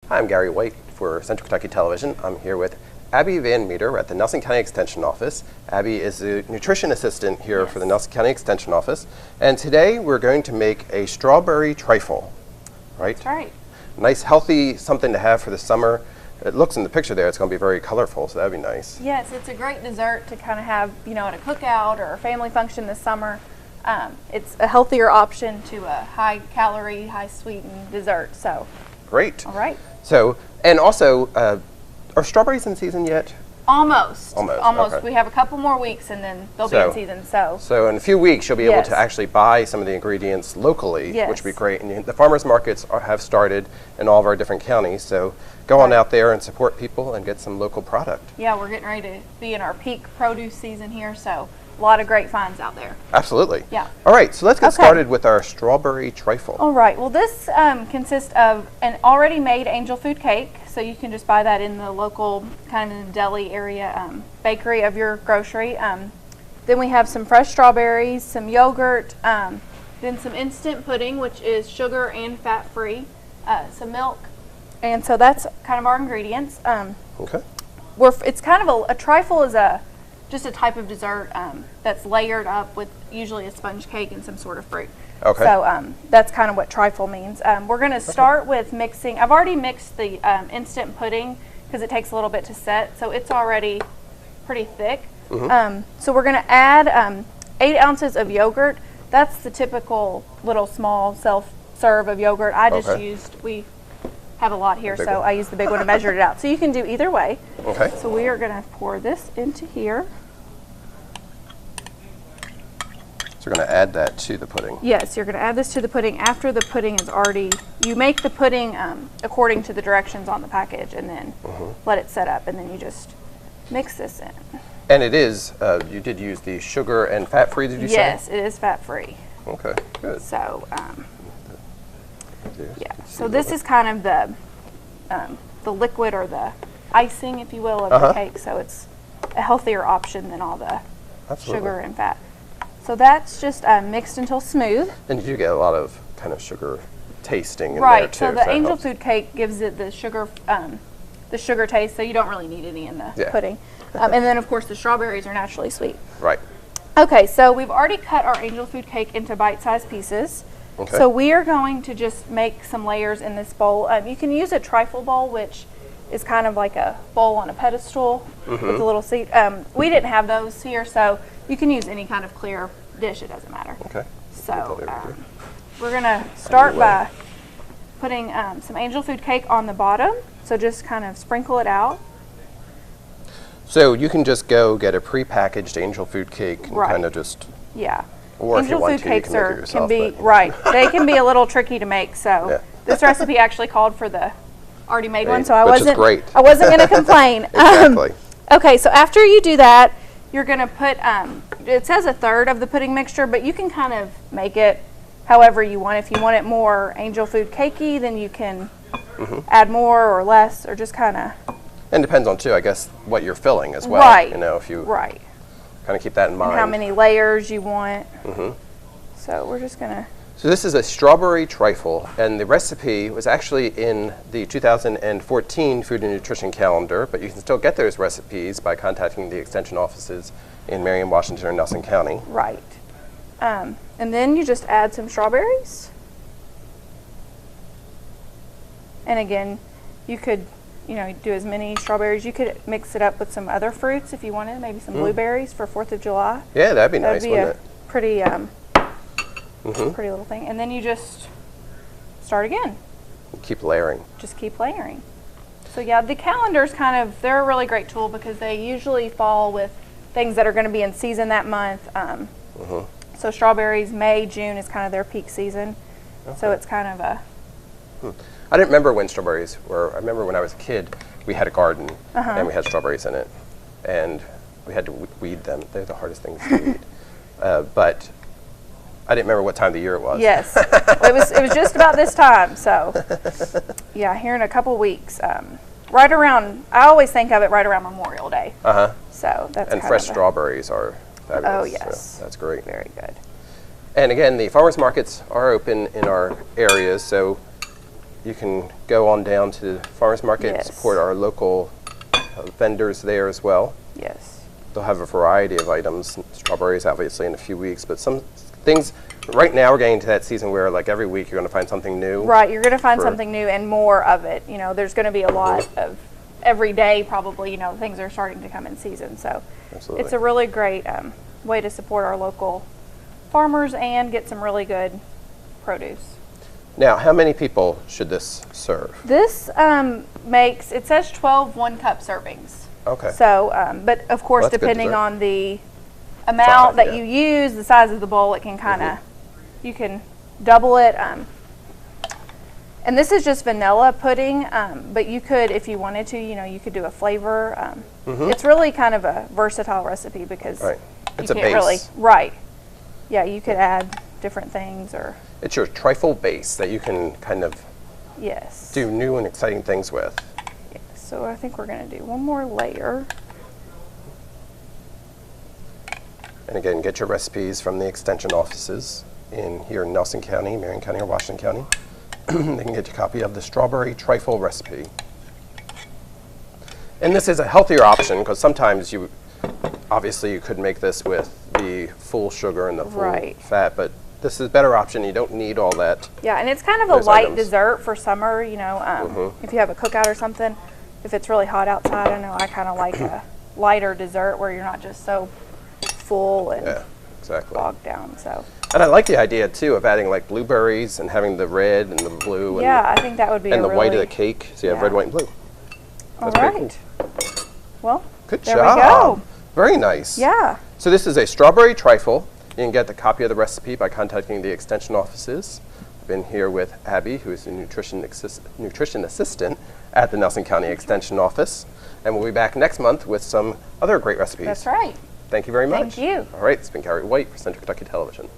Hi, I'm Gary White for Central Kentucky Television. I'm here with Abby Van Meter at the Nelson County Extension Office. Abby is a nutrition assistant here for the Nelson County Extension Office. And today we're going to make a strawberry trifle, right? That's right. Nice, healthy, something to have for the summer. It looks in the picture there, it's going to be very colorful, so that'd be nice. Yes, it's a great dessert to kind of have, you know, at a cookout or a family function this summer. It's a healthier option to a high-calorie, high-sweetened dessert. So, great. All right. So, and also, are strawberries in season yet? Almost. Okay. We have a couple more weeks, and then they'll be in season. So in a few weeks, you'll be able to actually buy some of the ingredients locally, which would be great. And the farmers markets have started in all of our different counties. So go on out there and support people and get some local product. Yeah, we're getting ready to be in our peak produce season here, so a lot of great finds out there. Absolutely. Yeah. All right, so let's get started with our strawberry trifle. All right. Well, this consists of an already made angel food cake. So you can just buy that in the local kind of in the deli area bakery of your grocery. Then we have some fresh strawberries, some yogurt, then some instant pudding, which is sugar and fat-free, some milk. And so that's kind of our ingredients. Okay. It's kind of a trifle is just a type of dessert that's layered up with usually a sponge cake and some sort of fruit. Okay. So that's kind of what trifle means. We're going to start with mixing. I've already mixed the instant pudding because it takes a little bit to set, so it's already pretty thick. So we're going to add 8 ounces of yogurt. That's the typical little small self-serve of yogurt. I just we have a lot here, so I used the big one to measure it out. So you can do either way. Okay. So we are going to pour this into here. So we're going to add that to the pudding. Yes, you're going to add this to the pudding after the pudding is already, you make the pudding according to the directions on the package and then let it set up, and then you just mix this in. And it is, you did use the sugar and fat-free, did you say? Yes, it is fat-free. Okay, good. So, yeah, so this is kind of the liquid or the icing, if you will, of the cake, so it's a healthier option than all the sugar and fat. So that's just mixed until smooth. And you do get a lot of kind of sugar tasting in there too. So the angel food cake gives it the sugar taste, so you don't really need any in the pudding. And then of course the strawberries are naturally sweet. Right. Okay, so we've already cut our angel food cake into bite-sized pieces. Okay. So we are going to just make some layers in this bowl. You can use a trifle bowl, which is kind of like a bowl on a pedestal with a little seat. We didn't have those here, so you can use any kind of clear dish, it doesn't matter. Okay. So we're going to start by putting some angel food cake on the bottom. So just kind of sprinkle it out. So you can just go get a pre-packaged angel food cake and kind of just... Yeah. Or angel if you want food to, cakes you can make it yourself. They can be a little tricky to make. So this recipe actually called for the already made one, so I wasn't going to complain. Exactly. Okay, so after you do that, you're going to put, it says a third of the pudding mixture, but you can kind of make it however you want. If you want it more angel food cakey, then you can add more or less, or just kind of. And depends on too, I guess, what you're filling as well. Right. You know, if you kind of keep that in mind. And how many layers you want. So we're just going to. So this is a strawberry trifle, and the recipe was actually in the 2014 Food and Nutrition Calendar, but you can still get those recipes by contacting the extension offices in Marion, Washington, or Nelson County. Right. And then you just add some strawberries. And again, you could, do as many strawberries. You could mix it up with some other fruits if you wanted, maybe some blueberries for 4th of July. Yeah, that'd be nice, wouldn't it? Pretty pretty little thing. And then you just start again. Keep layering. Just keep layering. So yeah, the calendars they're a really great tool because they usually fall with things that are going to be in season that month. So strawberries, May, June is kind of their peak season. So it's kind of a... I didn't remember when strawberries were. I remember when I was a kid, we had a garden and we had strawberries in it. And we had to weed them. They're the hardest things to weed. But I didn't remember what time of the year it was. Yes, it was just about this time. So, yeah, here in a couple weeks, right around. I always think of it right around Memorial Day. So that's and fresh strawberries are fabulous. Oh yes, so that's great. Very good. And again, the farmers markets are open in our areas, so you can go on down to the farmers market and support our local vendors there as well. Yes. They'll have a variety of items. Strawberries, obviously, in a few weeks, but some things. Right now, we're getting to that season where, like, every week you're going to find something new. Right, you're going to find something new and more of it. You know, there's going to be a lot of every day, probably. You know, things are starting to come in season, so Absolutely. It's a really great way to support our local farmers and get some really good produce. Now, how many people should this serve? This makes, it says 12 1-cup servings. Okay. So, but of course, Well, that's good depending dessert. on the amount Size, that you use, the size of the bowl, it can kind of, you can double it. And this is just vanilla pudding, but you could, if you wanted to, you know, you could do a flavor. It's really kind of a versatile recipe because Right. It's you a can't really, base. right. Yeah, you could add different things or, It's your trifle base that you can kind of yes. do new and exciting things with. So I think we're going to do one more layer. And again, get your recipes from the extension offices here in Nelson County, Marion County, or Washington County. They can get you a copy of the strawberry trifle recipe. And this is a healthier option because sometimes obviously you could make this with the full sugar and the full fat, but this is a better option. You don't need all that. Yeah, and it's kind of a light dessert for summer, you know, if you have a cookout or something. If it's really hot outside, I know I kind of like a lighter dessert where you're not just so full and bogged down. So. And I like the idea too of adding like blueberries and having the red and the blue. Yeah, I think that would be and the white of the cake. So you have red, white, and blue. All right. Cool. Well, good there job. We go. Very nice. Yeah. So this is a strawberry trifle. You can get the copy of the recipe by contacting the extension offices. I've been here with Abby, who is the nutrition assistant at the Nelson County Extension Office. And we'll be back next month with some other great recipes. That's right. Thank you very much. Thank you. All right, it's been Gary White for Central Kentucky Television.